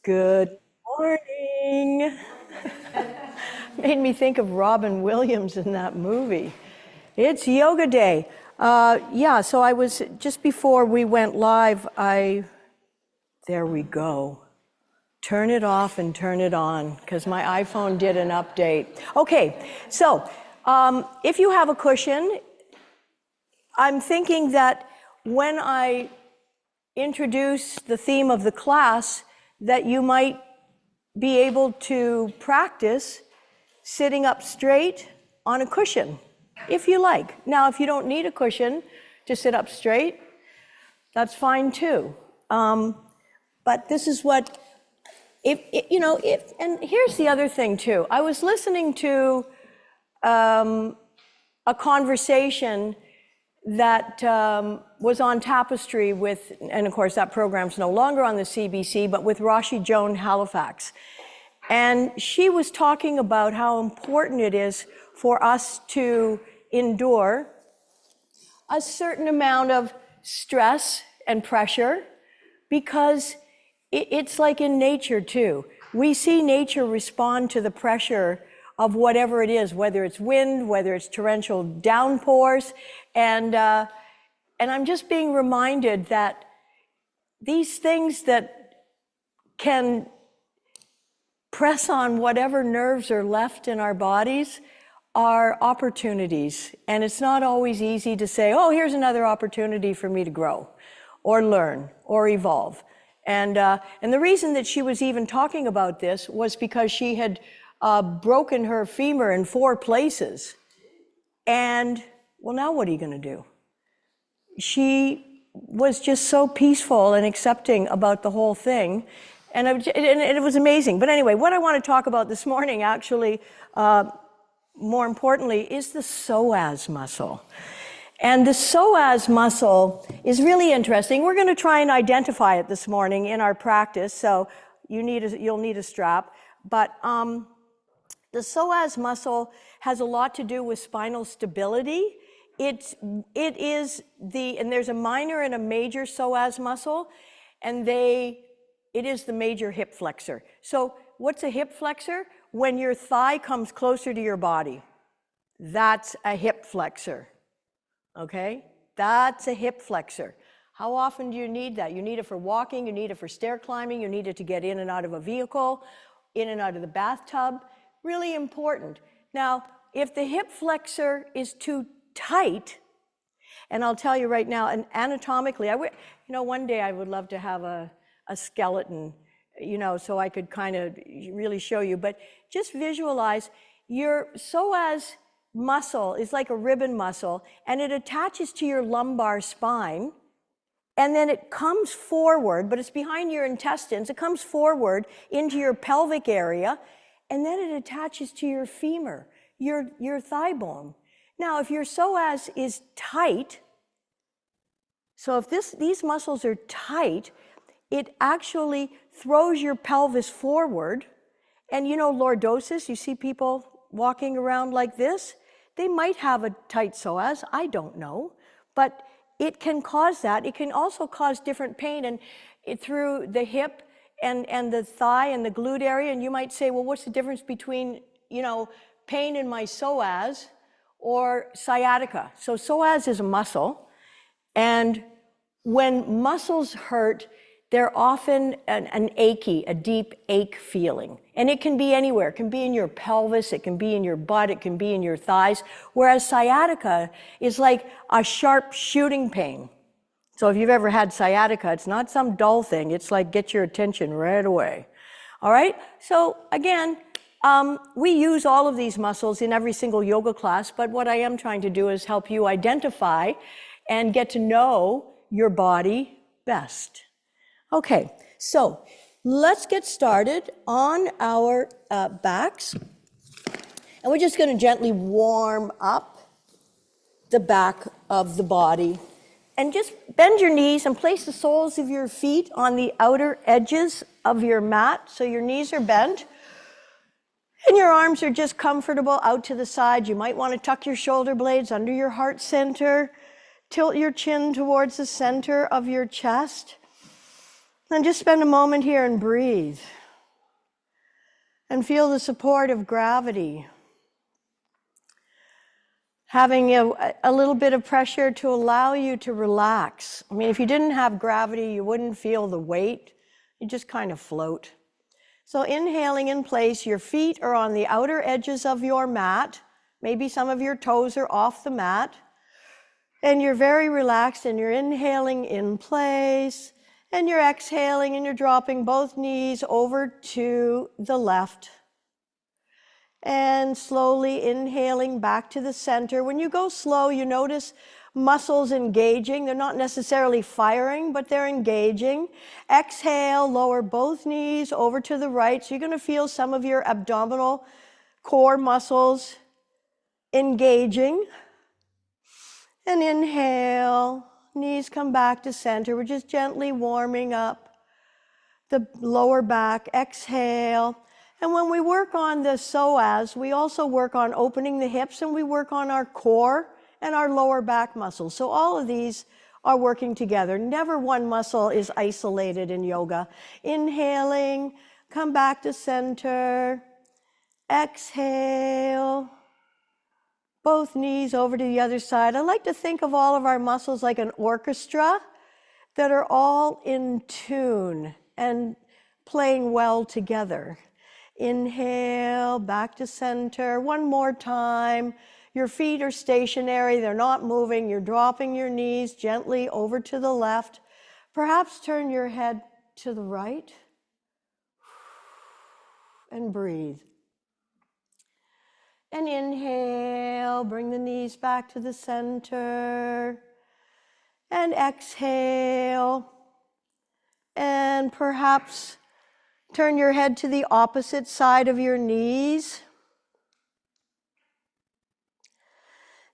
Good morning. Made me think of Robin Williams in that movie. It's yoga day. So I was, just before we went live, there we go. Turn it off and turn it on, because my iPhone did an update. Okay, so if you have a cushion, I'm thinking that when I introduce the theme of the class, that you might be able to practice sitting up straight on a cushion, if you like. Now, if you don't need a cushion to sit up straight, that's fine too. But this is what, and here's the other thing too. I was listening to a conversation that was on Tapestry with, and of course that program's no longer on the CBC, but with Roshi Joan Halifax. And she was talking about how important it is for us to endure a certain amount of stress and pressure, because it's like in nature too. We see nature respond to the pressure of whatever it is, whether it's wind, whether it's torrential downpours. And I'm just being reminded that these things that can press on whatever nerves are left in our bodies are opportunities. And it's not always easy to say, oh, here's another opportunity for me to grow or learn or evolve. And the reason that she was even talking about this was because she had broken her femur in 4 places. And, well, now what are you going to do? She was just so peaceful and accepting about the whole thing. And it was amazing. But anyway, what I want to talk about this morning, actually, more importantly, is the psoas muscle. And the psoas muscle is really interesting. We're going to try and identify it this morning in our practice. So you'll need a strap. But the psoas muscle has a lot to do with spinal stability. And there's a minor and a major psoas muscle, and it is the major hip flexor. So what's a hip flexor? When your thigh comes closer to your body, that's a hip flexor. Okay? That's a hip flexor. How often do you need that? You need it for walking, you need it for stair climbing, you need it to get in and out of a vehicle, in and out of the bathtub. Really important. Now, if the hip flexor is too tight, and I'll tell you right now, and anatomically, one day I would love to have a skeleton, so I could kind of really show you, but just visualize your psoas muscle is like a ribbon muscle, and it attaches to your lumbar spine, and then it comes forward, but it's behind your intestines. It comes forward into your pelvic area, and then it attaches to your femur, your thigh bone. Now, if your psoas is tight, so if these muscles are tight, it actually throws your pelvis forward. And lordosis, you see people walking around like this, they might have a tight psoas, I don't know, but it can cause that. It can also cause different pain and through the hip and the thigh and the glute area. And you might say, well, what's the difference between, pain in my psoas or sciatica? So psoas is a muscle, and when muscles hurt, they're often an achy, a deep ache feeling. And it can be anywhere. It can be in your pelvis, it can be in your butt, it can be in your thighs. Whereas sciatica is like a sharp shooting pain. So if you've ever had sciatica, it's not some dull thing. It's like get your attention right away. All right? So again, we use all of these muscles in every single yoga class, but what I am trying to do is help you identify and get to know your body best. Okay, so let's get started on our backs. And we're just going to gently warm up the back of the body. And just bend your knees and place the soles of your feet on the outer edges of your mat, so your knees are bent. And your arms are just comfortable out to the side. You might want to tuck your shoulder blades under your heart center. Tilt your chin towards the center of your chest. And just spend a moment here and breathe. And feel the support of gravity. Having a little bit of pressure to allow you to relax. I mean, if you didn't have gravity, you wouldn't feel the weight. You just kind of float. So inhaling in place, your feet are on the outer edges of your mat. Maybe some of your toes are off the mat. And you're very relaxed and you're inhaling in place. And you're exhaling and you're dropping both knees over to the left. And slowly inhaling back to the center. When you go slow, you notice muscles engaging. They're not necessarily firing, but they're engaging. Exhale, lower both knees over to the right. So you're going to feel some of your abdominal core muscles engaging. And inhale, knees come back to center. We're just gently warming up the lower back. Exhale. And when we work on the psoas, we also work on opening the hips and we work on our core and our lower back muscles. So all of these are working together. Never one muscle is isolated in yoga. Inhaling, come back to center. Exhale. Both knees over to the other side. I like to think of all of our muscles like an orchestra that are all in tune and playing well together. Inhale, back to center. One more time. Your feet are stationary. They're not moving. You're dropping your knees gently over to the left. Perhaps turn your head to the right. And breathe. And inhale, bring the knees back to the center. And exhale. And perhaps turn your head to the opposite side of your knees.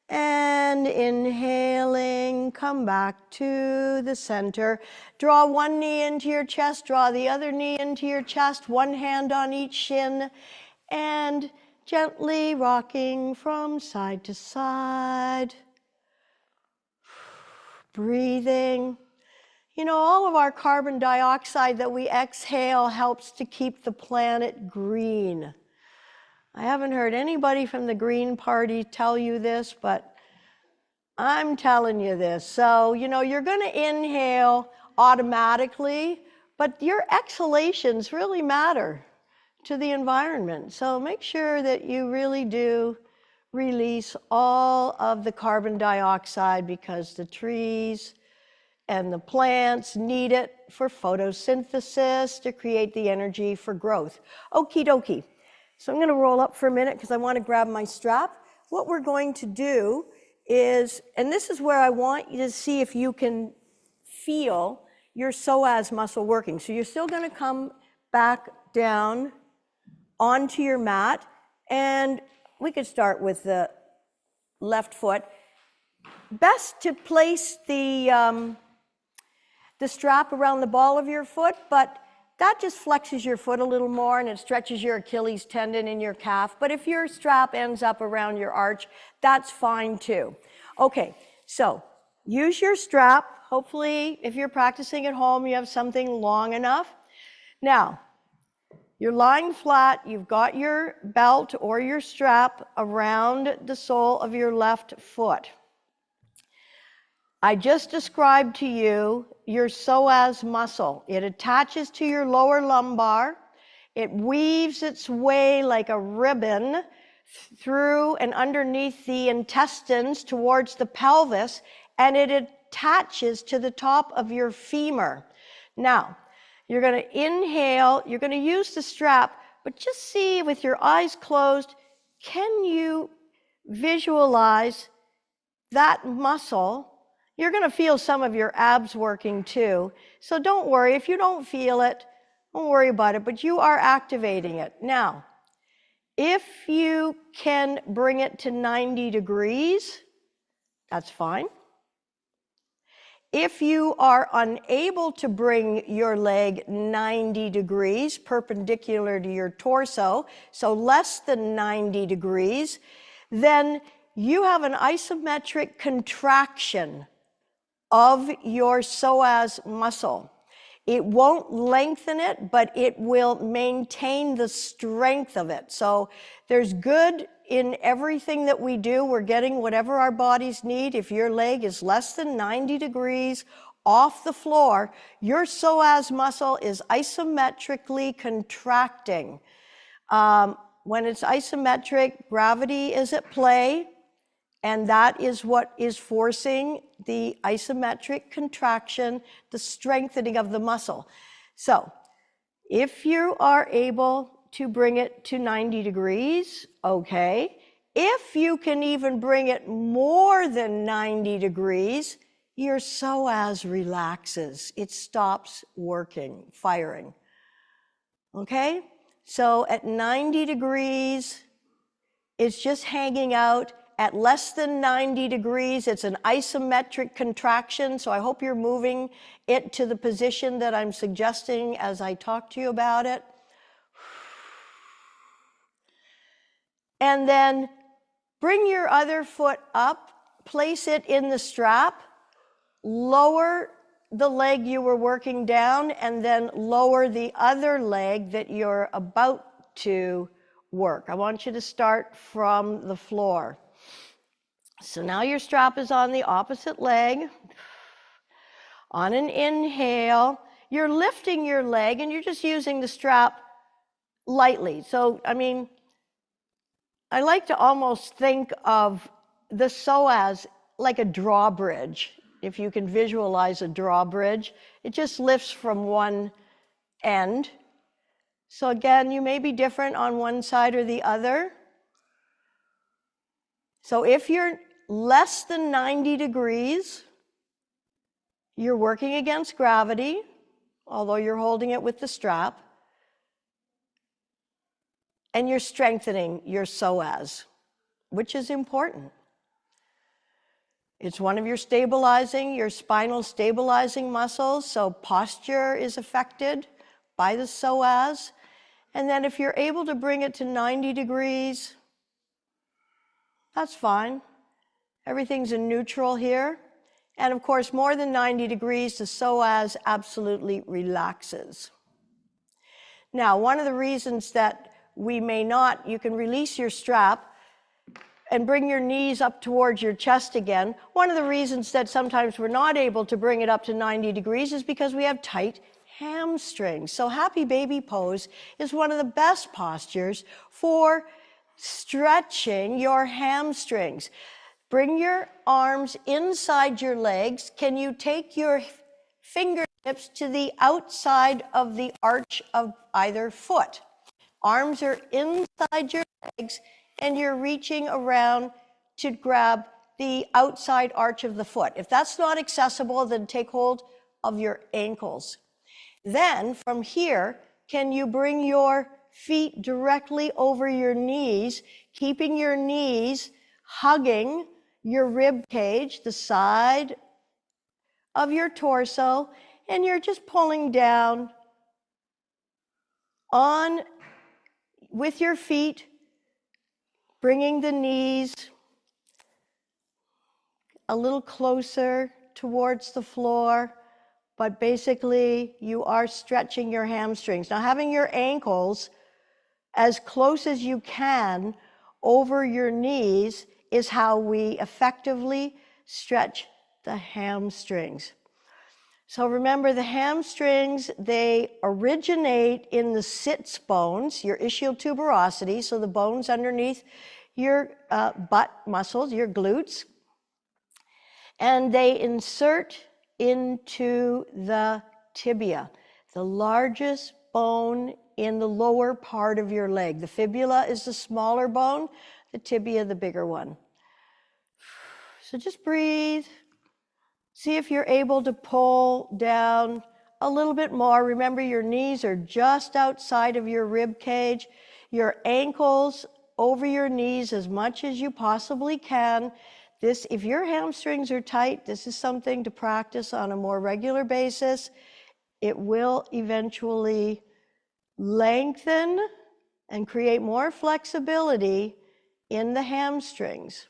And inhaling, come back to the center. Draw one knee into your chest, draw the other knee into your chest, one hand on each shin, and gently rocking from side to side. Breathing. You know, all of our carbon dioxide that we exhale helps to keep the planet green. I haven't heard anybody from the Green Party tell you this, but I'm telling you this. So, you know, you're going to inhale automatically, but your exhalations really matter to the environment. So make sure that you really do release all of the carbon dioxide because the trees and the plants need it for photosynthesis to create the energy for growth. Okie dokie. So I'm going to roll up for a minute because I want to grab my strap. What we're going to do is, and this is where I want you to see if you can feel your psoas muscle working. So you're still going to come back down onto your mat, and we could start with the left foot. Best to place the strap around the ball of your foot, but that just flexes your foot a little more and it stretches your Achilles tendon in your calf. But if your strap ends up around your arch, that's fine too. Okay, so use your strap. Hopefully, if you're practicing at home, you have something long enough. Now, you're lying flat, you've got your belt or your strap around the sole of your left foot. I just described to you your psoas muscle. It attaches to your lower lumbar. It weaves its way like a ribbon through and underneath the intestines towards the pelvis, and it attaches to the top of your femur. Now, you're going to inhale, you're going to use the strap, but just see with your eyes closed, can you visualize that muscle? You're going to feel some of your abs working too. So don't worry. If you don't feel it, don't worry about it, but you are activating it. Now, if you can bring it to 90 degrees, that's fine. If you are unable to bring your leg 90 degrees perpendicular to your torso, so less than 90 degrees, then you have an isometric contraction of your psoas muscle. It won't lengthen it, but it will maintain the strength of it. So there's good in everything that we do. We're getting whatever our bodies need. If your leg is less than 90 degrees off the floor, your psoas muscle is isometrically contracting. When it's isometric, gravity is at play, and that is what is forcing the isometric contraction, the strengthening of the muscle. So if you are able to bring it to 90 degrees, okay. If you can even bring it more than 90 degrees, your psoas relaxes. It stops working, firing. Okay? So at 90 degrees, it's just hanging out. At less than 90 degrees, it's an isometric contraction, so I hope you're moving it to the position that I'm suggesting as I talk to you about it. And then bring your other foot up, place it in the strap, lower the leg you were working down, and then lower the other leg that you're about to work. I want you to start from the floor. So now your strap is on the opposite leg. On an inhale, you're lifting your leg and you're just using the strap lightly. So, I mean, I like to almost think of the psoas like a drawbridge. If you can visualize a drawbridge, it just lifts from one end. So again, you may be different on one side or the other. So if you're less than 90 degrees, you're working against gravity, although you're holding it with the strap, and you're strengthening your psoas, which is important. It's one of your spinal stabilizing muscles, so posture is affected by the psoas. And then if you're able to bring it to 90 degrees, that's fine. Everything's in neutral here. And of course, more than 90 degrees, the psoas absolutely relaxes. Now, one of the reasons that we may not, you can release your strap and bring your knees up towards your chest again. One of the reasons that sometimes we're not able to bring it up to 90 degrees is because we have tight hamstrings. So happy baby pose is one of the best postures for stretching your hamstrings. Bring your arms inside your legs. Can you take your fingertips to the outside of the arch of either foot? Arms are inside your legs, and you're reaching around to grab the outside arch of the foot. If that's not accessible, then take hold of your ankles. Then from here, can you bring your feet directly over your knees, keeping your knees hugging your rib cage, the side of your torso, and you're just pulling down on with your feet, bringing the knees a little closer towards the floor, but basically you are stretching your hamstrings. Now, having your ankles as close as you can over your knees is how we effectively stretch the hamstrings. So remember, the hamstrings, they originate in the sits bones, your ischial tuberosity, so the bones underneath your butt muscles, your glutes, and they insert into the tibia, the largest bone in the lower part of your leg. The fibula is the smaller bone, the tibia the bigger one. So just breathe. See if you're able to pull down a little bit more. Remember, your knees are just outside of your rib cage. Your ankles over your knees as much as you possibly can. This, if your hamstrings are tight, this is something to practice on a more regular basis. It will eventually lengthen and create more flexibility in the hamstrings.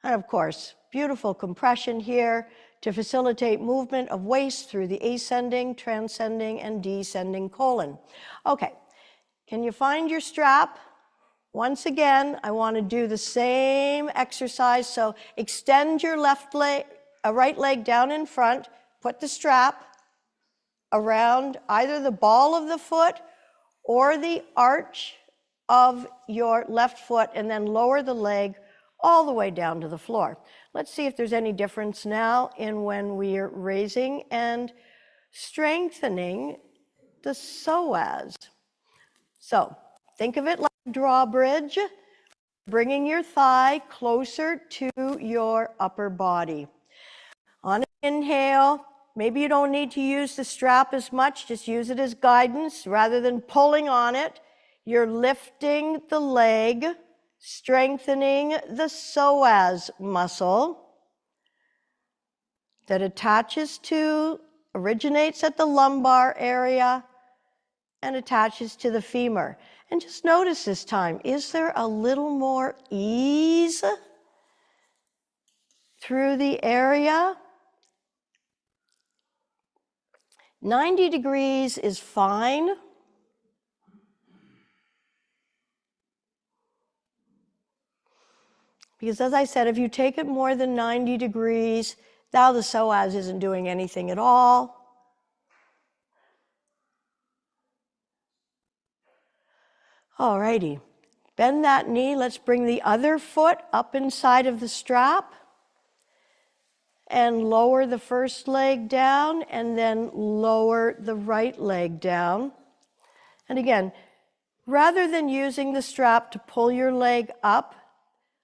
And of course, beautiful compression here to facilitate movement of waste through the ascending, transcending, and descending colon. Okay, can you find your strap? Once again, I want to do the same exercise. So extend your right leg down in front, put the strap around either the ball of the foot or the arch of your left foot, and then lower the leg all the way down to the floor. Let's see if there's any difference now in when we are raising and strengthening the psoas. So think of it like a drawbridge, bringing your thigh closer to your upper body. On an inhale, maybe you don't need to use the strap as much, just use it as guidance. Rather than pulling on it, you're lifting the leg, strengthening the psoas muscle that originates at the lumbar area and attaches to the femur. And just notice this time, is there a little more ease through the area? 90 degrees is fine. Because as I said, if you take it more than 90 degrees, now the psoas isn't doing anything at all. All righty, bend that knee. Let's bring the other foot up inside of the strap and lower the first leg down, and then lower the right leg down. And again, rather than using the strap to pull your leg up,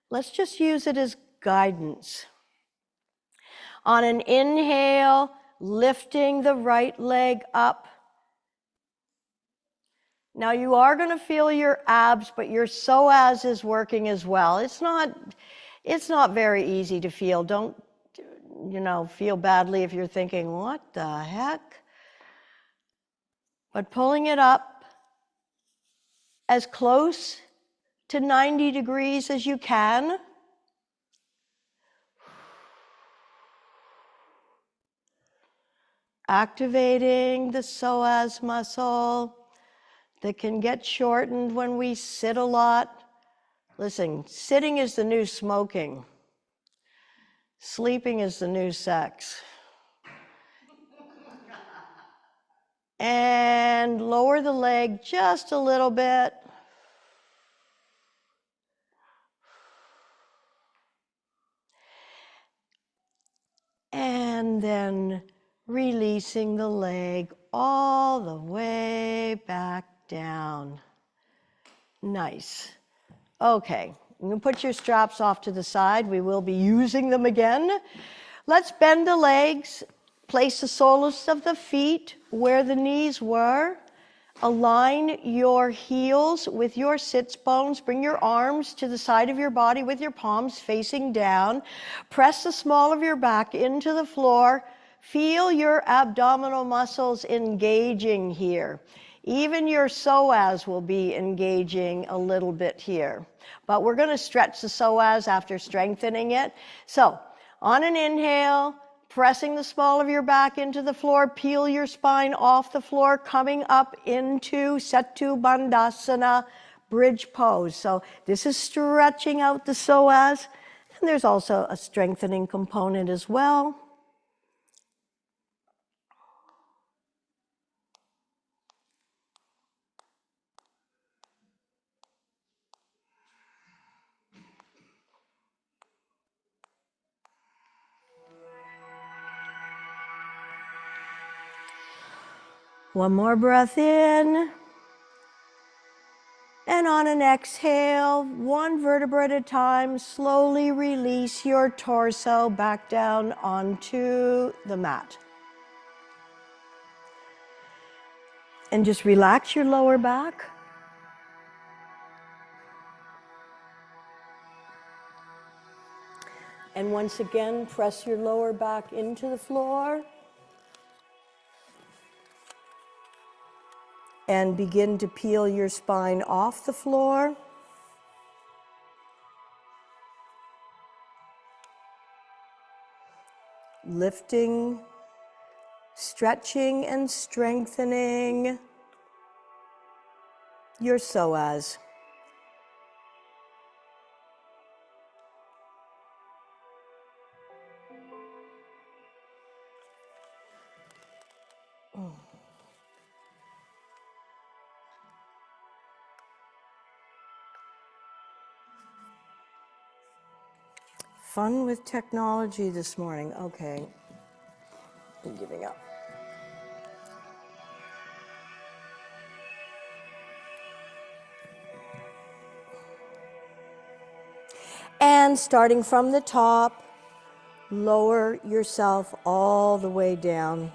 let's just use it as guidance. On an inhale, lifting the right leg up. Now you are going to feel your abs, but your psoas is working as well. It's not very easy to feel. Don't, feel badly if you're thinking, what the heck? But pulling it up as close to 90 degrees as you can. Activating the psoas muscle that can get shortened when we sit a lot. Listen, sitting is the new smoking. Sleeping is the new sex. And lower the leg just a little bit. And then releasing the leg all the way back down. Nice. Okay, you can put your straps off to the side. We will be using them again. Let's bend the legs. Place the soles of the feet where the knees were. Align your heels with your sits bones. Bring your arms to the side of your body with your palms facing down. Press the small of your back into the floor. Feel your abdominal muscles engaging here. Even your psoas will be engaging a little bit here. But we're going to stretch the psoas after strengthening it. So, on an inhale, pressing the small of your back into the floor, peel your spine off the floor, coming up into Setu Bandhasana, bridge pose. So this is stretching out the psoas, and there's also a strengthening component as well. One more breath in. And on an exhale, one vertebra at a time, slowly release your torso back down onto the mat. And just relax your lower back. And once again, press your lower back into the floor. And begin to peel your spine off the floor. lifting, stretching and strengthening your psoas. Fun with technology this morning. Okay, I'm giving up. And starting from the top, lower yourself all the way down.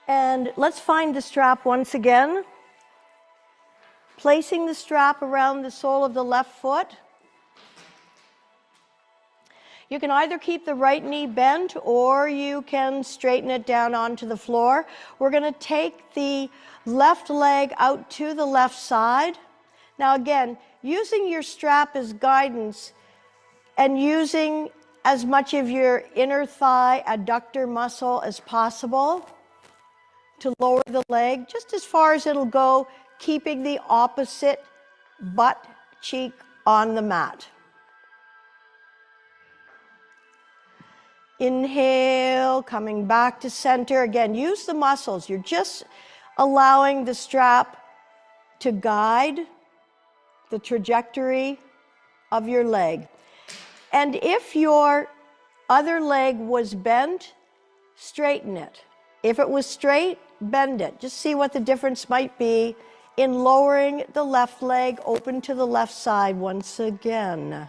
And let's find the strap once again. Placing the strap around the sole of the left foot. You can either keep the right knee bent or you can straighten it down onto the floor. We're going to take the left leg out to the left side. Now again, using your strap as guidance and using as much of your inner thigh adductor muscle as possible to lower the leg just as far as it'll go, keeping the opposite butt cheek on the mat. Inhale, coming back to center. Again, use the muscles. You're just allowing the strap to guide the trajectory of your leg. And if your other leg was bent, straighten it. If it was straight, bend it. Just see what the difference might be in lowering the left leg open to the left side once again.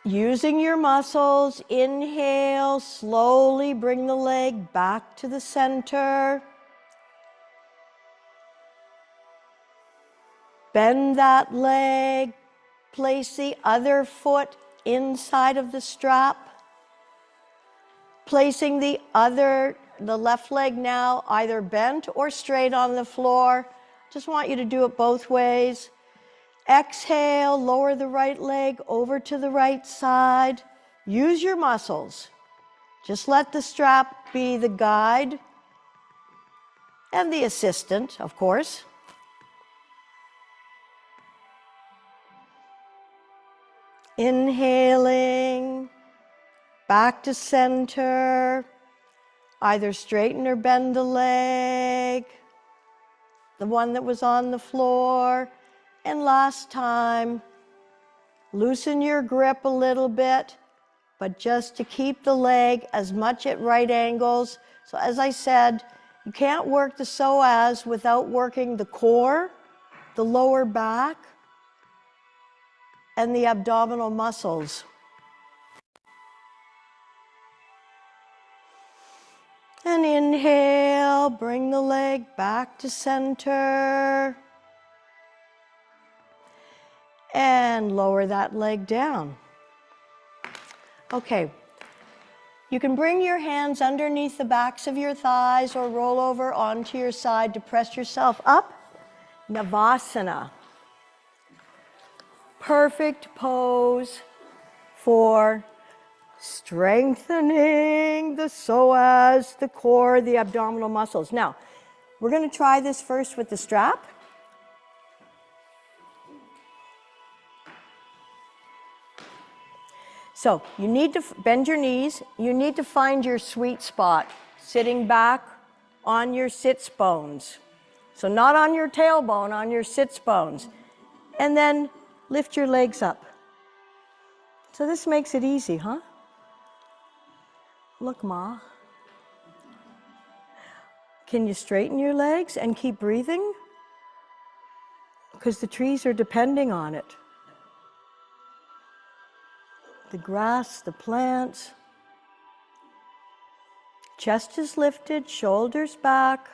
Using your muscles, inhale, slowly bring the leg back to the center. Bend that leg, place the other foot inside of the strap. Placing the left leg now either bent or straight on the floor. Just want you to do it both ways. Exhale, lower the right leg over to the right side. Use your muscles. Just let the strap be the guide and the assistant, of course. Inhaling, back to center. Either straighten or bend the leg, the one that was on the floor. And last time, loosen your grip a little bit, but just to keep the leg as much at right angles. So as I said, you can't work the psoas without working the core, the lower back, and the abdominal muscles. And inhale, bring the leg back to center. And lower that leg down. Okay. You can bring your hands underneath the backs of your thighs or roll over onto your side to press yourself up. Navasana. Perfect pose for strengthening the psoas, the core, the abdominal muscles. Now, we're going to try this first with the strap. So you need to bend your knees. You need to find your sweet spot, sitting back on your sits bones. So not on your tailbone, on your sits bones. And then lift your legs up. So this makes it easy, huh? Look, Ma. Can you straighten your legs and keep breathing? Because the trees are depending on it. The grass, the plants. Chest is lifted, shoulders back.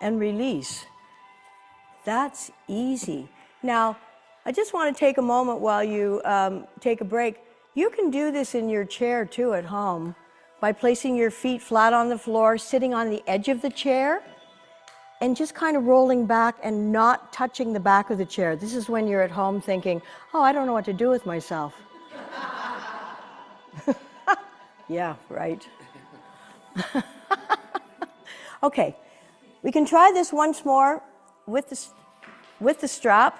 And release. That's easy. Now, I just want to take a moment while you take a break. You can do this in your chair too at home by placing your feet flat on the floor, sitting on the edge of the chair, and just kind of rolling back and not touching the back of the chair. This is when you're at home thinking, oh, I don't know what to do with myself. Yeah, right. Okay, we can try this once more with the strap.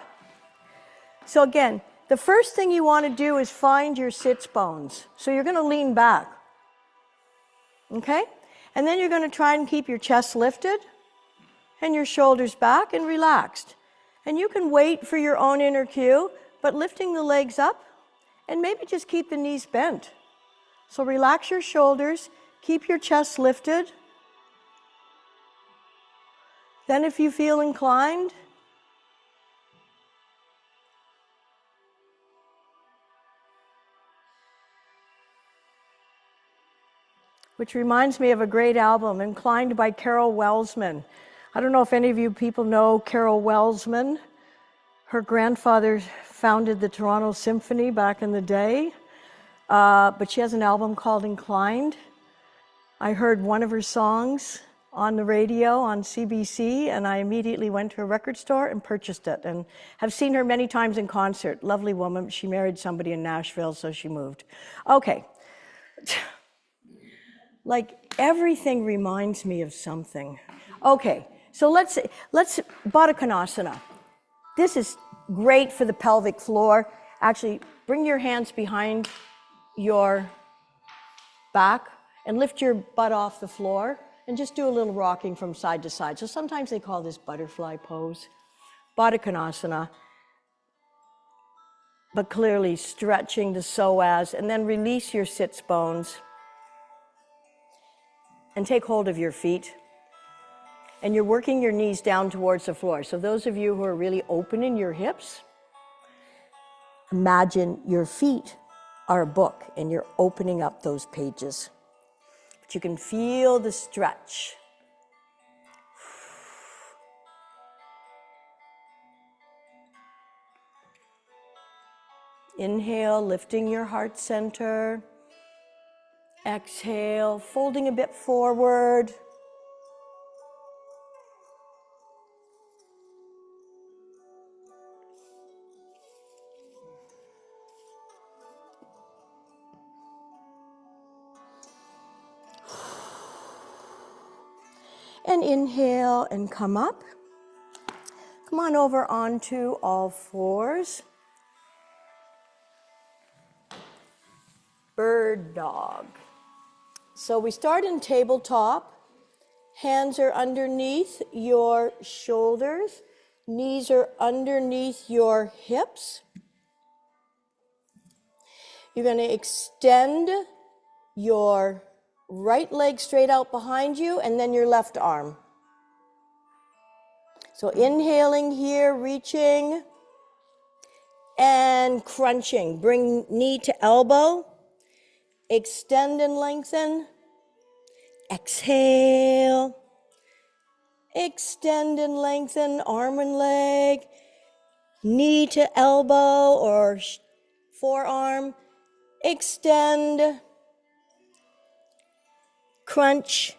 So again, the first thing you want to do is find your sits bones. So you're going to lean back, okay? And then you're going to try and keep your chest lifted and your shoulders back and relaxed. And you can wait for your own inner cue, but lifting the legs up and maybe just keep the knees bent. So relax your shoulders, keep your chest lifted. Then if you feel inclined, which reminds me of a great album, Inclined by Carol Welsman. I don't know if any of you people know Carol Welsman. Her grandfather founded the Toronto Symphony back in the day, but she has an album called Inclined. I heard one of her songs on the radio on CBC, and I immediately went to a record store and purchased it, and have seen her many times in concert. Lovely woman. She married somebody in Nashville, so she moved. Okay. Like everything reminds me of something. Okay, so let's Baddha Konasana. This is great for the pelvic floor. Actually, bring your hands behind your back and lift your butt off the floor and just do a little rocking from side to side. So sometimes they call this butterfly pose, Baddha Konasana, but clearly stretching the psoas, and then release your sits bones and take hold of your feet. And you're working your knees down towards the floor. So those of you who are really opening your hips, imagine your feet are a book and you're opening up those pages. But you can feel the stretch. Inhale, lifting your heart center. Exhale, folding a bit forward. And inhale and come up. Come on over onto all fours. Bird dog. So we start in tabletop. Hands are underneath your shoulders. Knees are underneath your hips. You're going to extend your right leg straight out behind you and then your left arm. So inhaling here, reaching and crunching. Bring knee to elbow. Extend and lengthen. Exhale. Extend and lengthen, arm and leg. Knee to elbow or forearm. Extend. Crunch.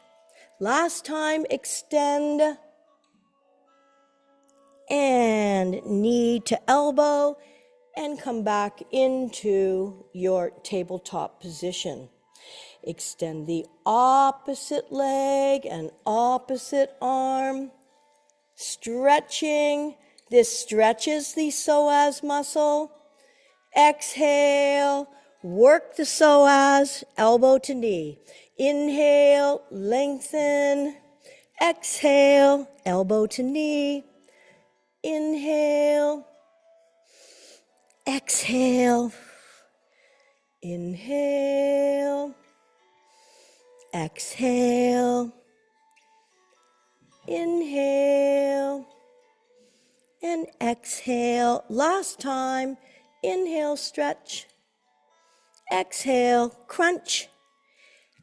Last time, extend. And knee to elbow. And come back into your tabletop position. Extend the opposite leg and opposite arm. Stretching. This stretches the psoas muscle. Exhale. Work the psoas, elbow to knee. Inhale, lengthen. Exhale, elbow to knee. Inhale. Exhale. Inhale. Exhale. Inhale. And exhale. Last time. Inhale, stretch. Exhale, crunch.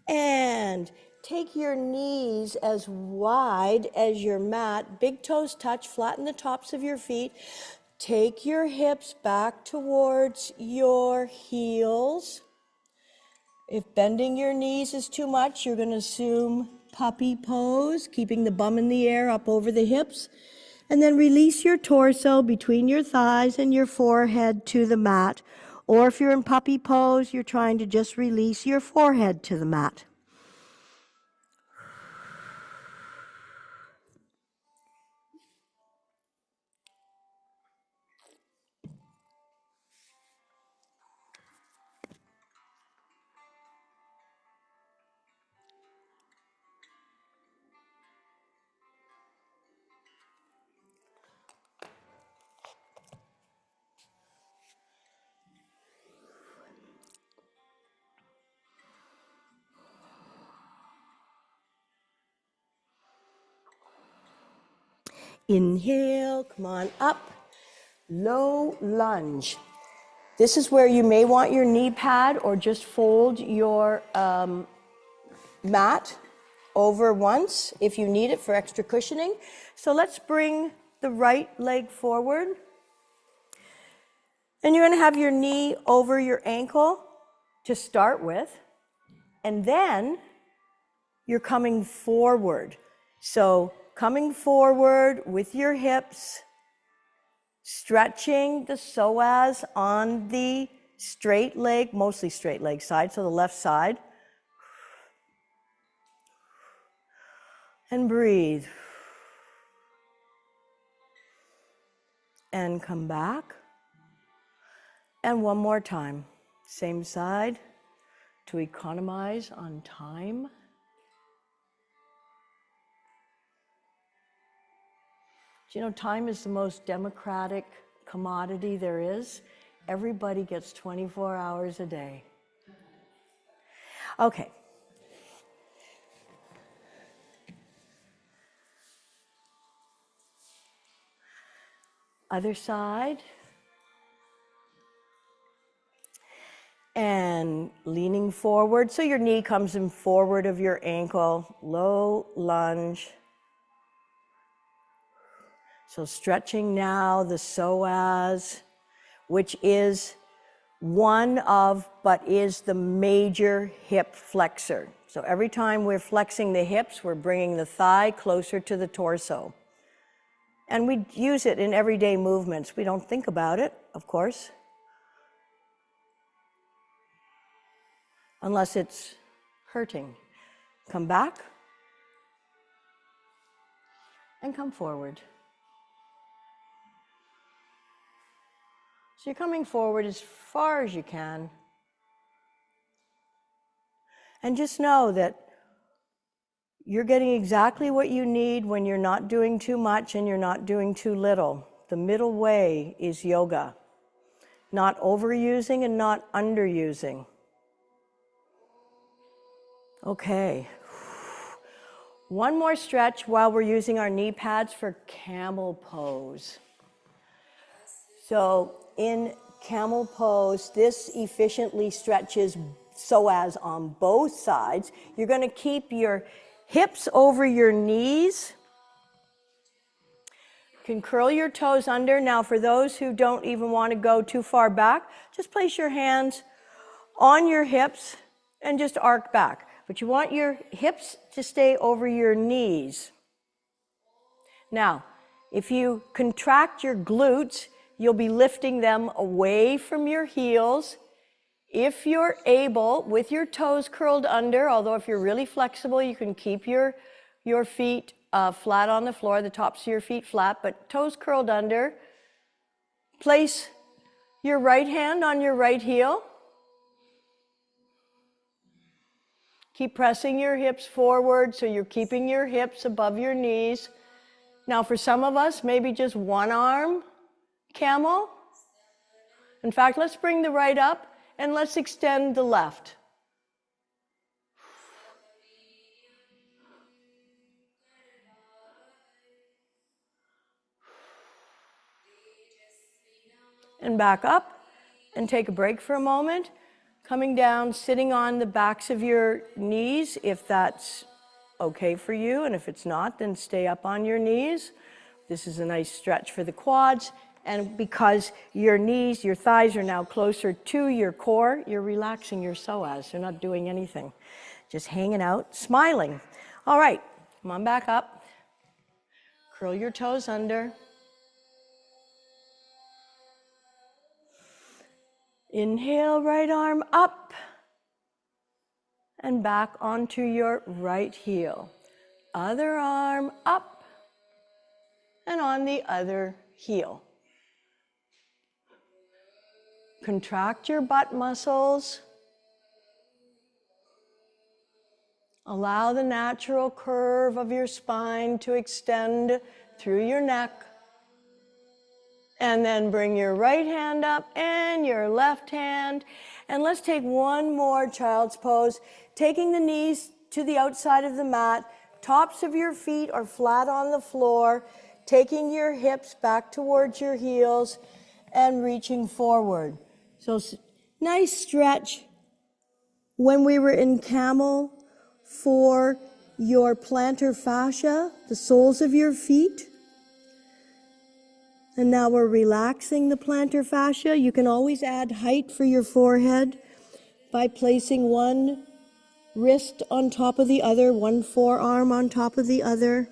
And take your knees as wide as your mat. Big toes touch, flatten the tops of your feet. Take your hips back towards your heels. If bending your knees is too much, you're going to assume puppy pose, keeping the bum in the air up over the hips. And then release your torso between your thighs and your forehead to the mat. Or if you're in puppy pose, you're trying to just release your forehead to the mat. Inhale, come on up, low lunge. This is where you may want your knee pad or just fold your mat over once if you need it for extra cushioning. So let's bring the right leg forward. And you're going to have your knee over your ankle to start with. And then you're coming forward. So coming forward with your hips, stretching the psoas on the straight leg, mostly straight leg side, so the left side. And breathe. And come back. And one more time. Same side to economize on time. Do you know time is the most democratic commodity there is? Everybody gets 24 hours a day. Okay. Other side. And leaning forward, so your knee comes in forward of your ankle, low lunge. So stretching now the psoas, which is one of, but is the major hip flexor. So every time we're flexing the hips, we're bringing the thigh closer to the torso. And we use it in everyday movements. We don't think about it, of course. Unless it's hurting. Come back and come forward. So you're coming forward as far as you can. And just know that you're getting exactly what you need when you're not doing too much and you're not doing too little. The middle way is yoga. Not overusing and not underusing. Okay. One more stretch while we're using our knee pads for camel pose. So in camel pose, this efficiently stretches psoas on both sides. You're going to keep your hips over your knees. You can curl your toes under. Now for those who don't even want to go too far back, just place your hands on your hips and just arc back. But you want your hips to stay over your knees. Now, if you contract your glutes, you'll be lifting them away from your heels. If you're able, with your toes curled under, although if you're really flexible, you can keep your feet flat on the floor, the tops of your feet flat, but toes curled under. Place your right hand on your right heel. Keep pressing your hips forward so you're keeping your hips above your knees. Now for some of us, maybe just one arm camel. In fact, let's bring the right up and let's extend the left. And back up and take a break for a moment. Coming down, sitting on the backs of your knees if that's okay for you, and if it's not, then stay up on your knees. This is a nice stretch for the quads, and because your knees, your thighs are now closer to your core, you're relaxing your psoas. You're not doing anything, just hanging out, smiling. All right, come on back up. Curl your toes under. Inhale, right arm up and back onto your right heel. Other arm up and on the other heel. Contract your butt muscles. Allow the natural curve of your spine to extend through your neck. And then bring your right hand up and your left hand. And let's take one more child's pose. Taking the knees to the outside of the mat. Tops of your feet are flat on the floor. Taking your hips back towards your heels and reaching forward. So nice stretch when we were in camel for your plantar fascia, the soles of your feet. And now we're relaxing the plantar fascia. You can always add height for your forehead by placing one wrist on top of the other, one forearm on top of the other.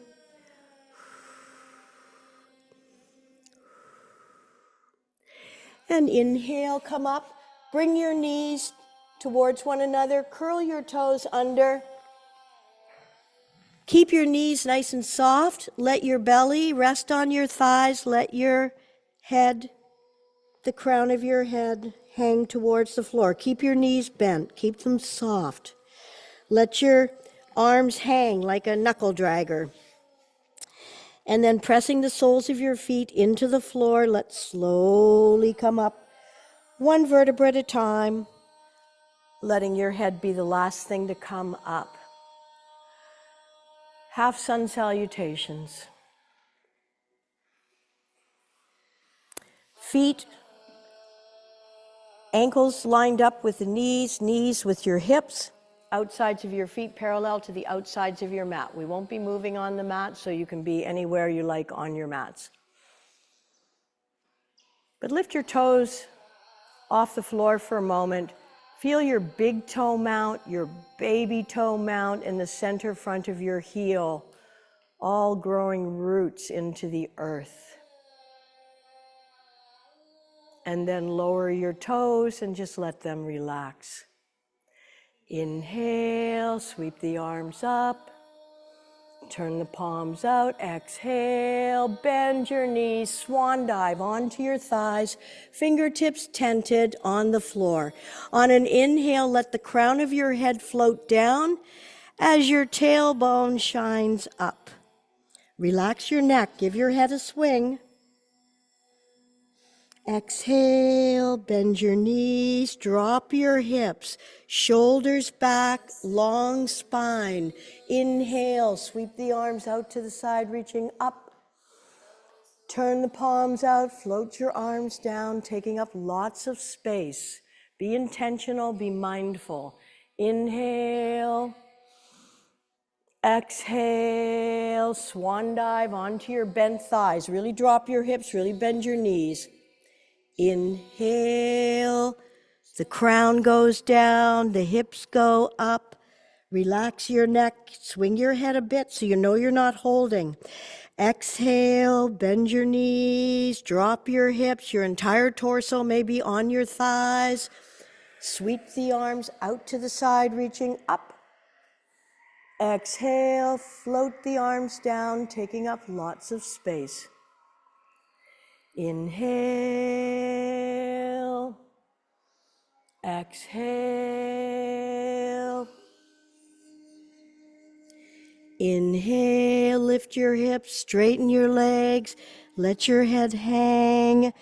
And inhale, come up. Bring your knees towards one another. Curl your toes under. Keep your knees nice and soft. Let your belly rest on your thighs. Let your head, the crown of your head, hang towards the floor. Keep your knees bent. Keep them soft. Let your arms hang like a knuckle dragger. And then pressing the soles of your feet into the floor, let's slowly come up, one vertebra at a time, letting your head be the last thing to come up. Half sun salutations. Feet, ankles lined up with the knees, knees with your hips, outsides of your feet parallel to the outsides of your mat. We won't be moving on the mat, so you can be anywhere you like on your mats. But lift your toes off the floor for a moment. Feel your big toe mount, your baby toe mount in the center front of your heel, all growing roots into the earth. And then lower your toes and just let them relax. Inhale, sweep the arms up. Turn the palms out, exhale, bend your knees, swan dive onto your thighs, fingertips tented on the floor. On an inhale, let the crown of your head float down as your tailbone shines up. Relax your neck, give your head a swing. Exhale, bend your knees, drop your hips, shoulders back, long spine. Inhale, sweep the arms out to the side, reaching up. Turn the palms out, float your arms down, taking up lots of space. Be intentional, be mindful. Inhale, exhale, swan dive onto your bent thighs. Really drop your hips, really bend your knees. Inhale, the crown goes down, the hips go up. Relax your neck, swing your head a bit so you know you're not holding. Exhale, bend your knees, drop your hips, your entire torso may be on your thighs. Sweep the arms out to the side, reaching up. Exhale, float the arms down, taking up lots of space. Inhale, exhale. Inhale, lift your hips, straighten your legs, let your head hang.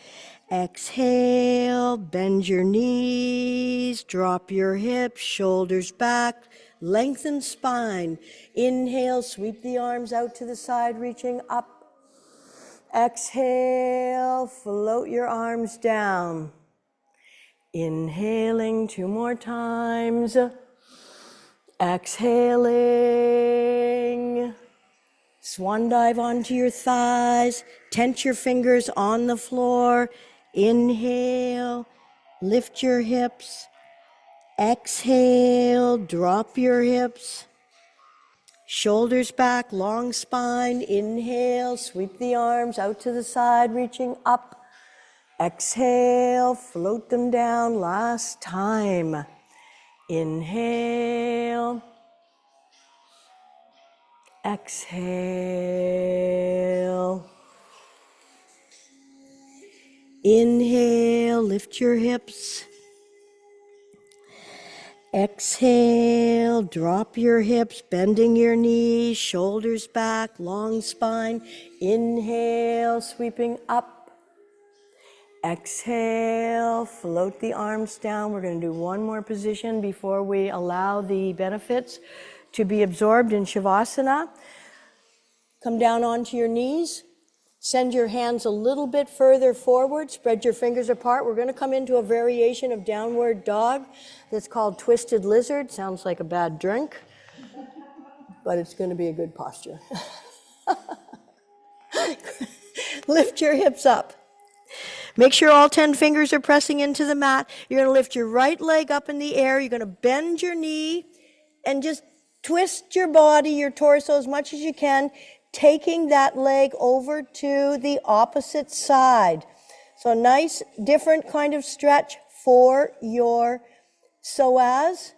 Exhale, bend your knees, drop your hips, shoulders back, lengthen spine. Inhale, sweep the arms out to the side, reaching up. Exhale, float your arms down. Inhaling 2 more times. Exhaling. Swan dive onto your thighs. Tent your fingers on the floor. Inhale. Lift your hips. Exhale. Drop your hips. Shoulders back, long spine. Inhale. Sweep the arms out to the side, reaching up. Exhale. Float them down. Last time. Inhale. Exhale. Inhale, lift your hips. Exhale, drop your hips, bending your knees, shoulders back, long spine. Inhale, sweeping up. Exhale, float the arms down. We're going to do one more position before we allow the benefits to be absorbed in Shavasana. Come down onto your knees. Send your hands a little bit further forward. Spread your fingers apart. We're going to come into a variation of downward dog that's called twisted lizard. Sounds like a bad drink, but it's going to be a good posture. Lift your hips up. Make sure all 10 fingers are pressing into the mat. You're going to lift your right leg up in the air. You're going to bend your knee and just twist your body, your torso as much as you can, taking that leg over to the opposite side. So a nice, different kind of stretch for your psoas.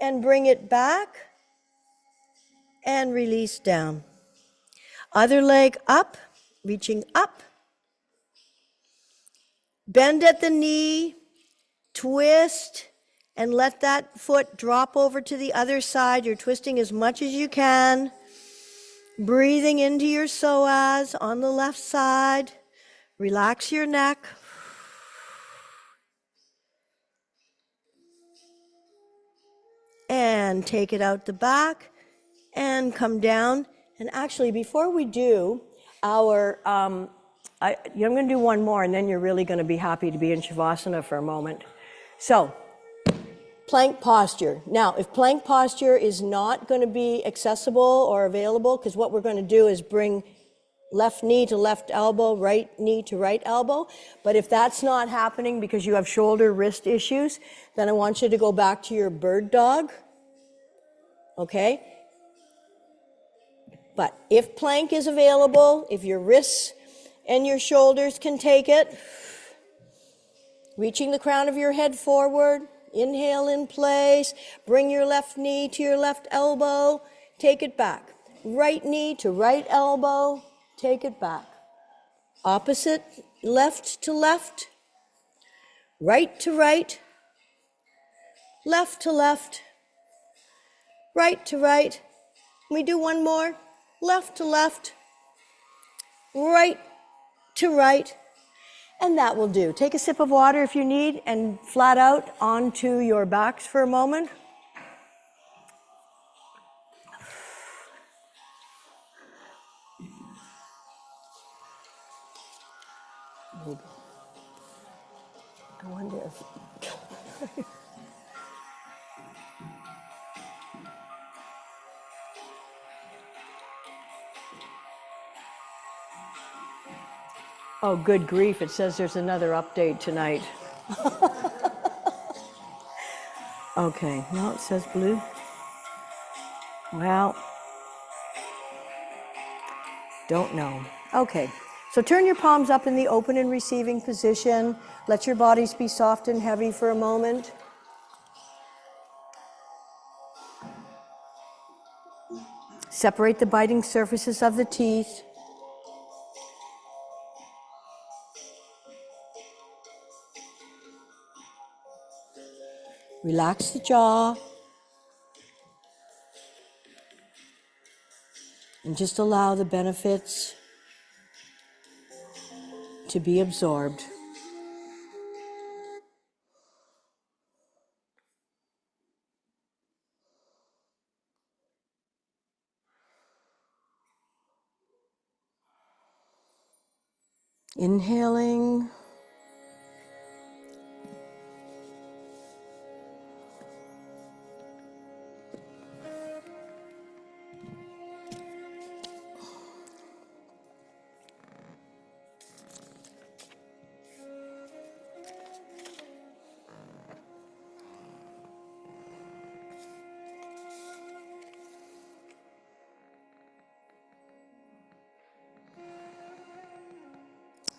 And bring it back and release down. Other leg up, reaching up. Bend at the knee, twist, and let that foot drop over to the other side. You're twisting as much as you can. Breathing into your psoas on the left side. Relax your neck. And take it out the back and come down. And actually, before we do our, I'm going to do one more, and then you're really going to be happy to be in Shavasana for a moment. So, plank posture. Now, if plank posture is not going to be accessible or available, because what we're going to do is bring left knee to left elbow, right knee to right elbow. But if that's not happening because you have shoulder, wrist issues, then I want you to go back to your bird dog. Okay? But if plank is available, if your wrists and your shoulders can take it, reaching the crown of your head forward, inhale in place, bring your left knee to your left elbow, take it back. Right knee to right elbow, take it back. Opposite, left to left, right to right, left to left, right to right. We do one more, left to left, right to right, and that will do. Take a sip of water if you need and flat out onto your backs for a moment. Maybe. I wonder if... Oh, good grief, it says there's another update tonight. Okay, no, it says blue. Well, don't know. Okay, so turn your palms up in the open and receiving position. Let your bodies be soft and heavy for a moment. Separate the biting surfaces of the teeth. Relax the jaw. And just allow the benefits to be absorbed. Inhaling.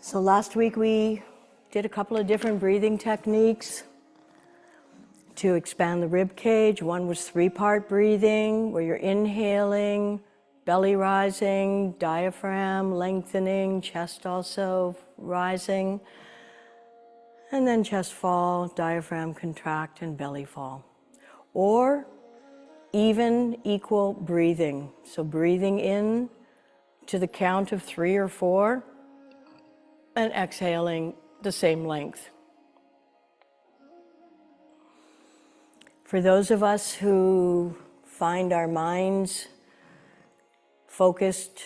So last week we did a couple of different breathing techniques to expand the rib cage. One was 3-part breathing, where you're inhaling, belly rising, diaphragm lengthening, chest also rising, and then chest fall, diaphragm contract, and belly fall. Or even equal breathing. So breathing in to the count of 3 or 4, and exhaling the same length. For those of us who find our minds focused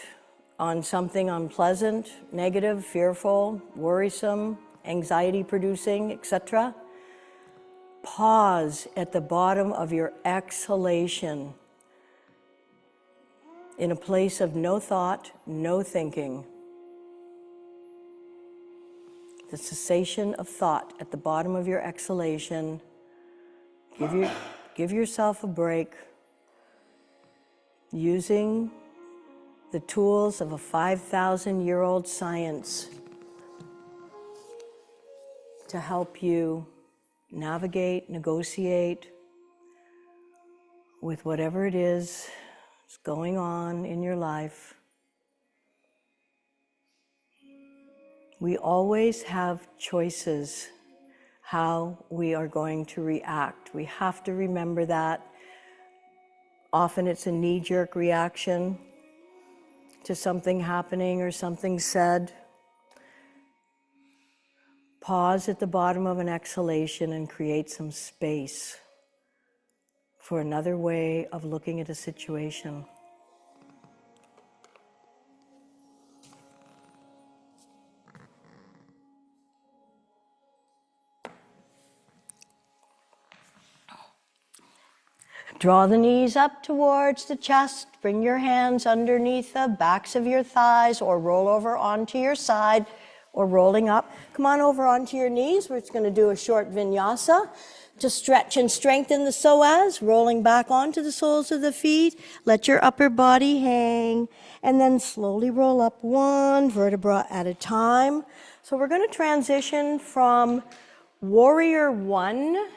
on something unpleasant, negative, fearful, worrisome, anxiety-producing, etc., pause at the bottom of your exhalation in a place of no thought, no thinking. The cessation of thought at the bottom of your exhalation. Give yourself a break using the tools of a 5,000-year-old science to help you navigate, negotiate with whatever it is that's going on in your life. We always have choices how we are going to react. We have to remember that. Often it's a knee-jerk reaction to something happening or something said. Pause at the bottom of an exhalation and create some space for another way of looking at a situation. Draw the knees up towards the chest. Bring your hands underneath the backs of your thighs, or roll over onto your side, or rolling up. Come on over onto your knees. We're just going to do a short vinyasa to stretch and strengthen the psoas, rolling back onto the soles of the feet. Let your upper body hang, and then slowly roll up one vertebra at a time. So we're going to transition from warrior 1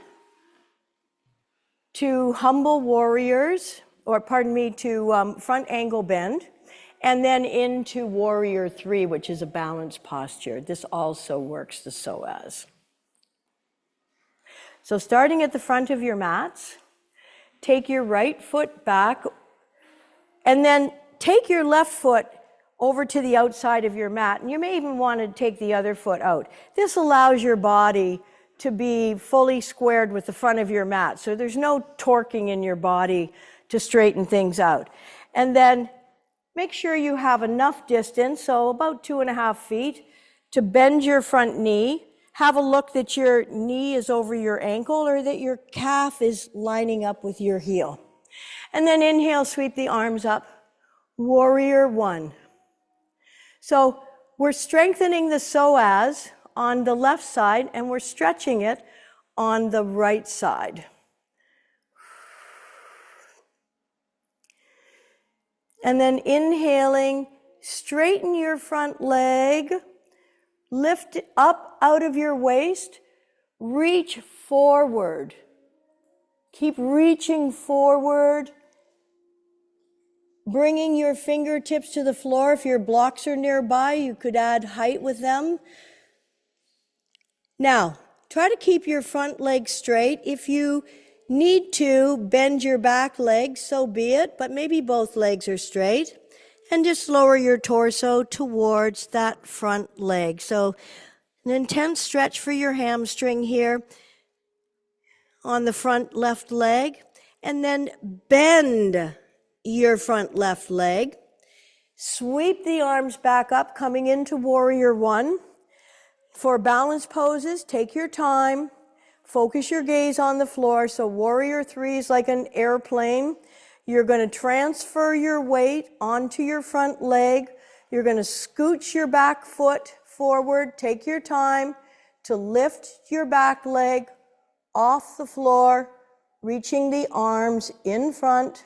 to humble warriors, to front angle bend, and then into warrior 3, which is a balanced posture. This also works the psoas. So starting at the front of your mats, take your right foot back, and then take your left foot over to the outside of your mat, and you may even want to take the other foot out. This allows your body to be fully squared with the front of your mat, so there's no torquing in your body to straighten things out. And then make sure you have enough distance, so about 2.5 feet, to bend your front knee. Have a look that your knee is over your ankle or that your calf is lining up with your heel. And then inhale, sweep the arms up. Warrior 1. So we're strengthening the psoas on the left side, and we're stretching it on the right side. And then inhaling, straighten your front leg, lift it up out of your waist, reach forward. Keep reaching forward, bringing your fingertips to the floor. If your blocks are nearby, you could add height with them. Now, try to keep your front leg straight. If you need to bend your back leg, so be it, but maybe both legs are straight. And just lower your torso towards that front leg. So an intense stretch for your hamstring here on the front left leg. And then bend your front left leg. Sweep the arms back up, coming into warrior 1. For balance poses, take your time. Focus your gaze on the floor. So warrior 3 is like an airplane. You're going to transfer your weight onto your front leg. You're going to scooch your back foot forward. Take your time to lift your back leg off the floor, reaching the arms in front.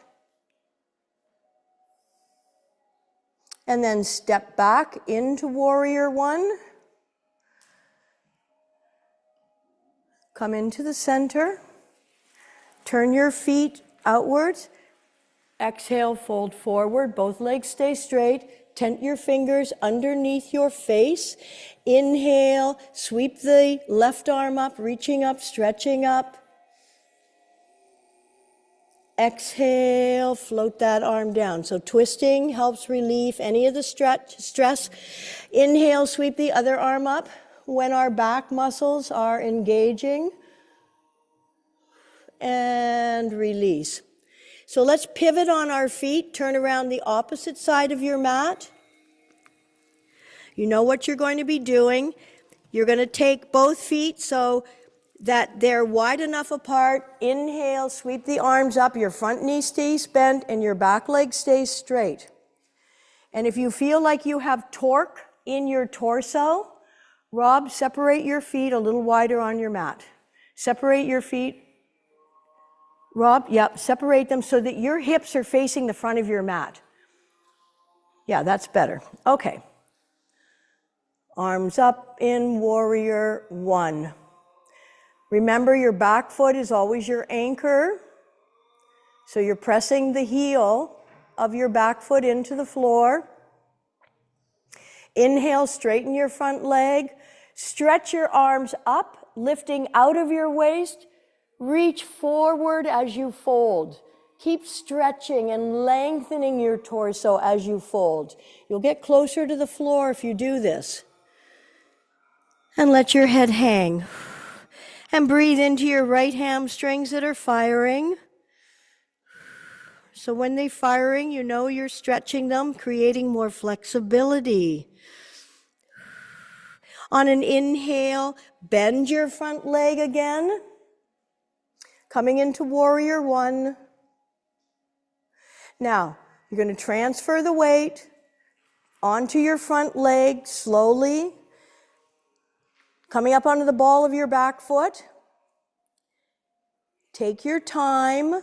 And then step back into warrior 1. Come into the center. Turn your feet outwards. Exhale, fold forward. Both legs stay straight. Tent your fingers underneath your face. Inhale, sweep the left arm up, reaching up, stretching up. Exhale, float that arm down. So twisting helps relieve any of the stress. Inhale, sweep the other arm up when our back muscles are engaging. And release. So let's pivot on our feet, turn around the opposite side of your mat. You know what you're going to be doing. You're going to take both feet so that they're wide enough apart. Inhale, sweep the arms up, your front knee stays bent and your back leg stays straight. And if you feel like you have torque in your torso, Rob, separate your feet a little wider on your mat. Separate your feet. Rob, yep, separate them so that your hips are facing the front of your mat. Yeah, that's better. Okay. Arms up in warrior one. Remember, your back foot is always your anchor. So you're pressing the heel of your back foot into the floor. Inhale, straighten your front leg. Stretch your arms up, lifting out of your waist. Reach forward as you fold. Keep stretching and lengthening your torso as you fold. You'll get closer to the floor if you do this. And let your head hang. And breathe into your right hamstrings that are firing. So when they're firing, you know you're stretching them, creating more flexibility. On an inhale, bend your front leg again. Coming into warrior one. Now, you're going to transfer the weight onto your front leg slowly. Coming up onto the ball of your back foot. Take your time.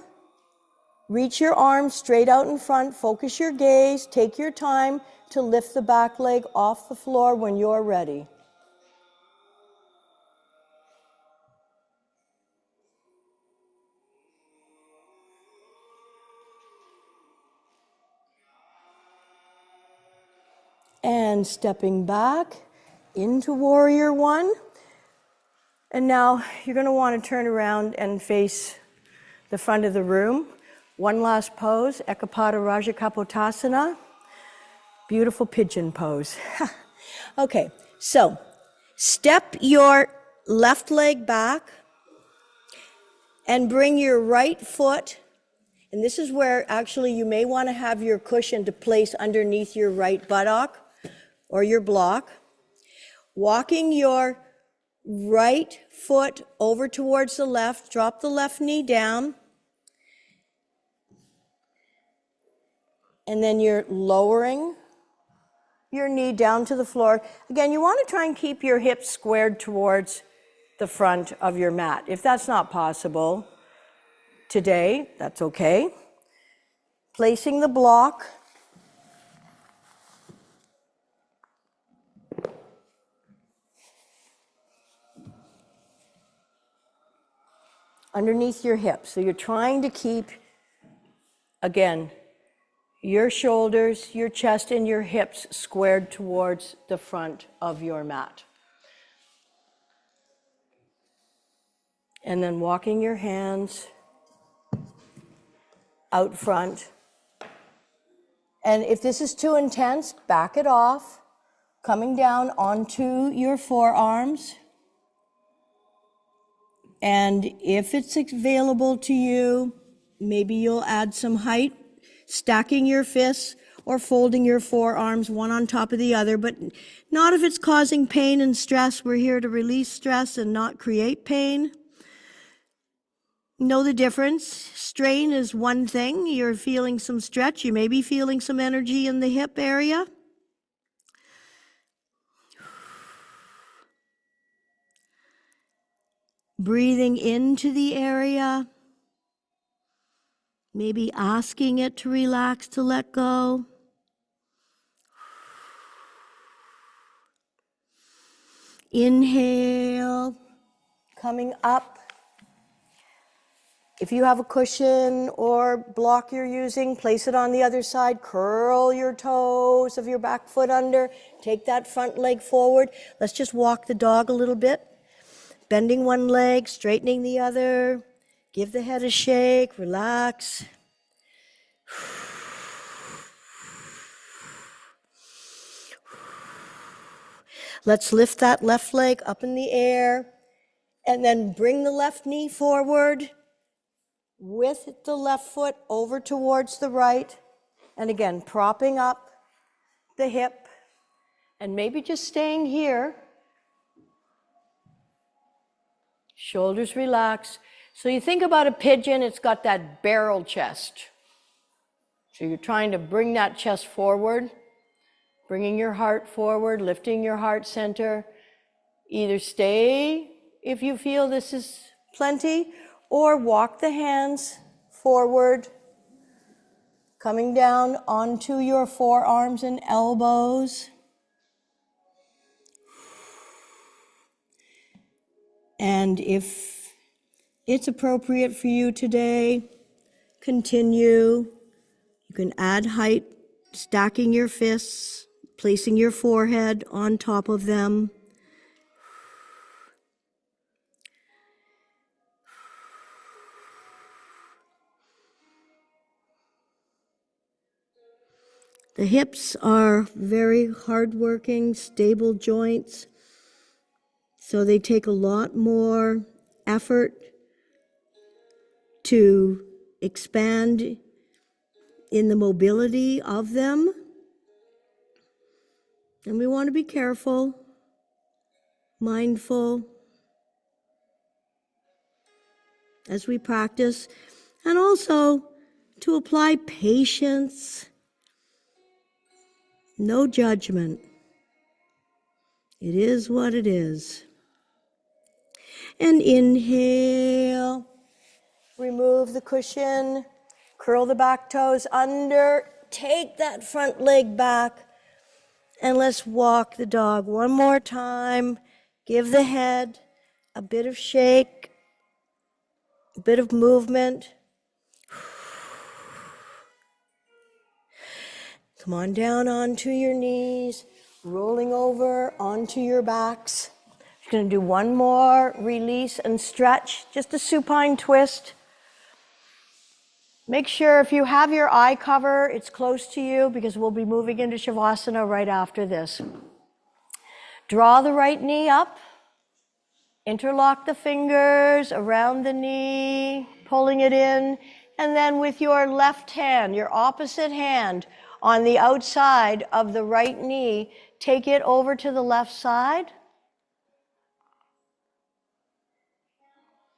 Reach your arms straight out in front. Focus your gaze. Take your time to lift the back leg off the floor when you're ready. And stepping back into warrior one. And now you're going to want to turn around and face the front of the room. One last pose, Ekapada Rajakapotasana. Beautiful pigeon pose. Okay, so step your left leg back and bring your right foot, and this is where actually you may want to have your cushion to place underneath your right buttock or your block. Walking your right foot over towards the left, drop the left knee down, and then you're lowering your knee down to the floor. Again, you want to try and keep your hips squared towards the front of your mat. If that's not possible today, that's okay. Placing the block underneath your hips. So you're trying to keep, again, your shoulders, your chest, and your hips squared towards the front of your mat. And then walking your hands out front. And if this is too intense, back it off, coming down onto your forearms. And if it's available to you, maybe you'll add some height, stacking your fists or folding your forearms one on top of the other, but not if it's causing pain and stress. We're here to release stress and not create pain. Know the difference. Strain is one thing. You're feeling some stretch. You may be feeling some energy in the hip area. Breathing into the area. Maybe asking it to relax, to let go. Inhale. coming up. If you have a cushion or block you're using, place it on the other side. Curl your toes of your back foot under. Take that front leg forward. Let's just walk the dog a little bit. Bending one leg, straightening the other. Give the head a shake, relax. Let's lift that left leg up in the air and then bring the left knee forward with the left foot over towards the right. And again, propping up the hip and maybe just staying here. Shoulders relax. So you think about a pigeon, it's got that barrel chest. So you're trying to bring that chest forward, bringing your heart forward, lifting your heart center. Either stay if you feel this is plenty, or walk the hands forward, coming down onto your forearms and elbows. And if it's appropriate for you today, continue. You can add height, stacking your fists, placing your forehead on top of them. The hips are very hardworking, stable joints, so they take a lot more effort to expand in the mobility of them. And we want to be careful, mindful as we practice, and also to apply patience. No judgment. It is what it is. And inhale. Remove the cushion. Curl the back toes under. Take that front leg back. And let's walk the dog one more time. Give the head a bit of shake, a bit of movement. Come on down onto your knees, rolling over onto your backs. You're going to do one more release and stretch, just a supine twist. Make sure if you have your eye cover, it's close to you because we'll be moving into Shavasana right after this. Draw the right knee up, interlock the fingers around the knee, pulling it in, and then with your left hand, your opposite hand, on the outside of the right knee, take it over to the left side.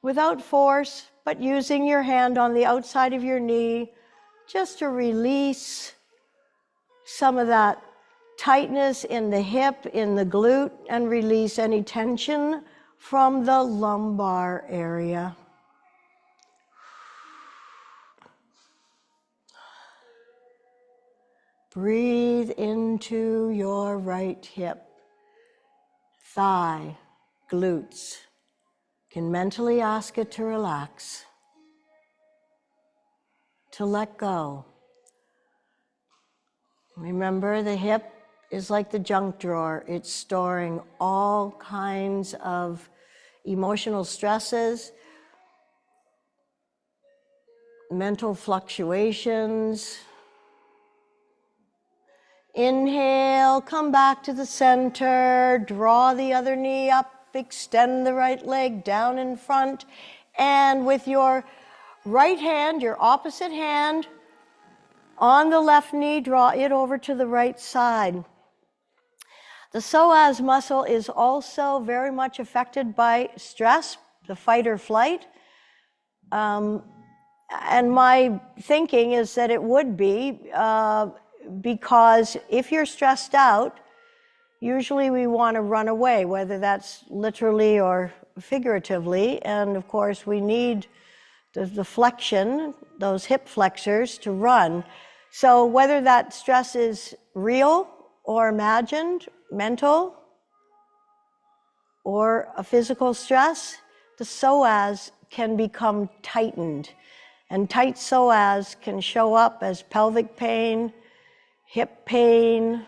Without force, but using your hand on the outside of your knee, just to release some of that tightness in the hip, in the glute, and release any tension from the lumbar area. Breathe into your right hip, thigh, glutes. You can mentally ask it to relax, to let go. Remember, the hip is like the junk drawer. It's storing all kinds of emotional stresses, mental fluctuations. Inhale, come back to the center, draw the other knee up, extend the right leg down in front, and with your right hand, your opposite hand, on the left knee, draw it over to the right side. The psoas muscle is also very much affected by stress, the fight or flight. And my thinking is that it would be because if you're stressed out, usually we want to run away, whether that's literally or figuratively. And of course, we need the flexion, those hip flexors, to run. So whether that stress is real or imagined, mental, or a physical stress, the psoas can become tightened. And tight psoas can show up as pelvic pain, hip pain,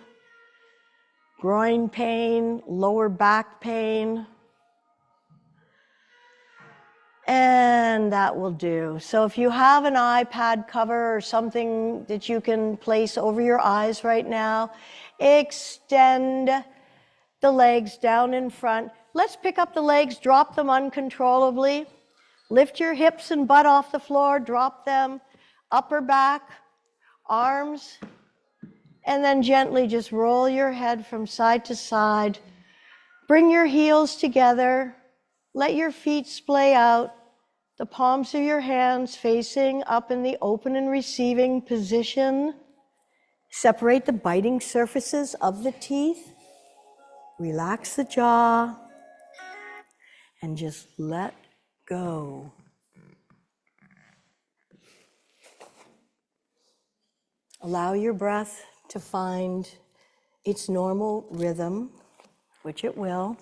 groin pain, lower back pain. And that will do. So if you have an iPad cover or something that you can place over your eyes right now, extend the legs down in front. Let's pick up the legs, drop them uncontrollably. Lift your hips and butt off the floor, drop them, upper back, arms, and then gently just roll your head from side to side. Bring your heels together. Let your feet splay out. The palms of your hands facing up in the open and receiving position. Separate the biting surfaces of the teeth. Relax the jaw. And just let go. Allow your breath to find its normal rhythm, which it will.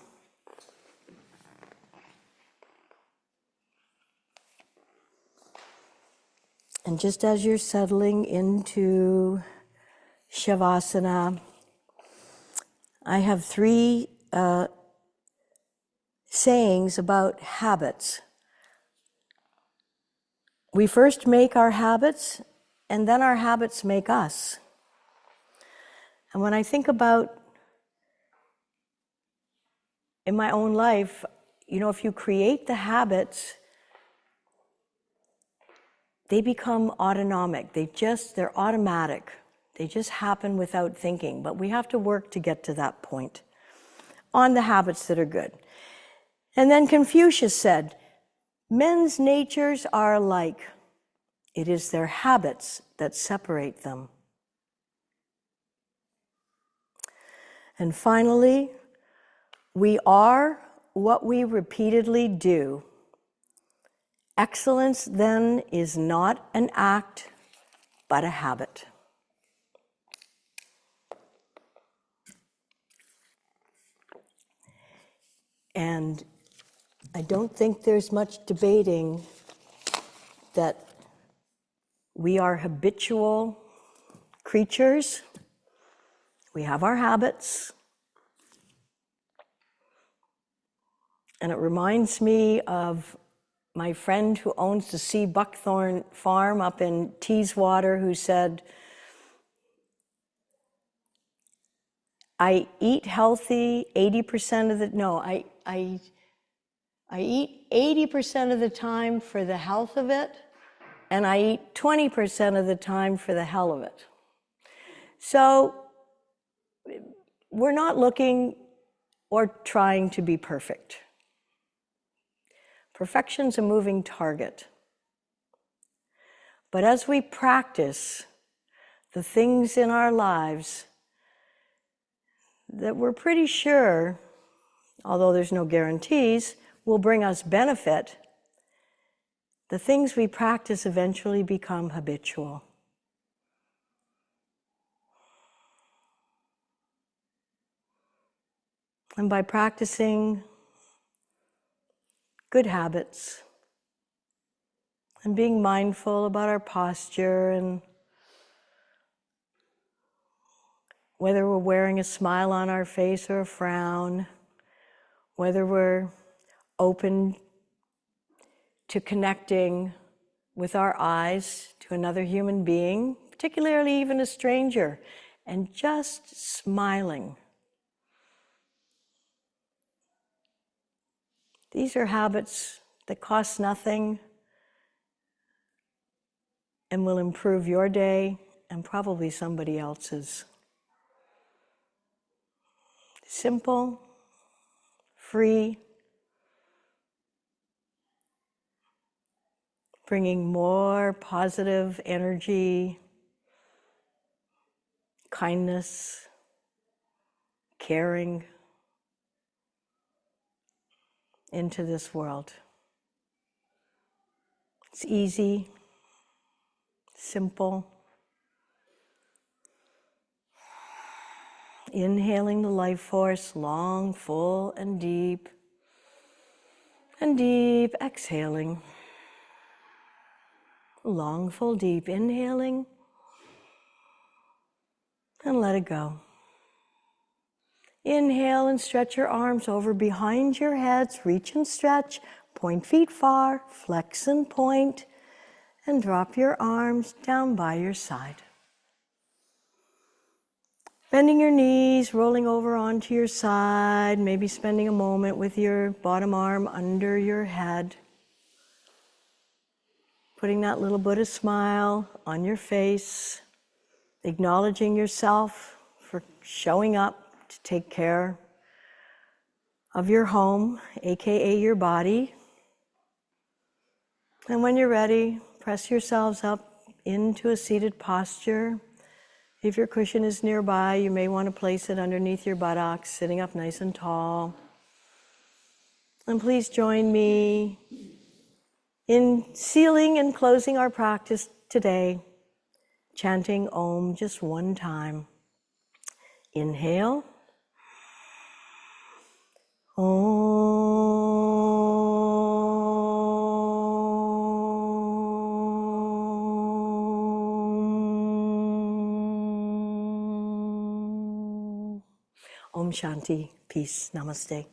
And just as you're settling into Shavasana, I have three sayings about habits. We first make our habits, and then our habits make us. And when I think about in my own life, if you create the habits, they become autonomic. They're automatic. They just happen without thinking. But we have to work to get to that point on the habits that are good. And then Confucius said, men's natures are alike. It is their habits that separate them. And finally, we are what we repeatedly do. Excellence, then, is not an act, but a habit. And I don't think there's much debating that we are habitual creatures. We have our habits. And it reminds me of my friend who owns the C. Buckthorn farm up in Teeswater, who said, I eat healthy 80% of the, no, I eat 80% of the time for the health of it, and I eat 20% of the time for the hell of it. So we're not looking or trying to be perfect. Perfection's a moving target. But as we practice the things in our lives that we're pretty sure, although there's no guarantees, will bring us benefit, the things we practice eventually become habitual. And by practicing good habits and being mindful about our posture and whether we're wearing a smile on our face or a frown, whether we're open to connecting with our eyes to another human being, particularly even a stranger, and just smiling. These are habits that cost nothing and will improve your day and probably somebody else's. Simple, free, bringing more positive energy, kindness, caring into this world. It's easy, simple. Inhaling the life force long, full, and deep. And deep exhaling. Long, full, deep inhaling. And let it go. Inhale and stretch your arms over behind your heads. Reach and stretch. Point feet far. Flex and point. And drop your arms down by your side. Bending your knees, rolling over onto your side, maybe spending a moment with your bottom arm under your head. Putting that little Buddha smile on your face, acknowledging yourself for showing up to take care of your home, aka your body. And when you're ready, press yourselves up into a seated posture. If your cushion is nearby, you may want to place it underneath your buttocks, sitting up nice and tall. And please join me in sealing and closing our practice today, chanting Om just one time. Inhale. Om Shanti, peace, namaste.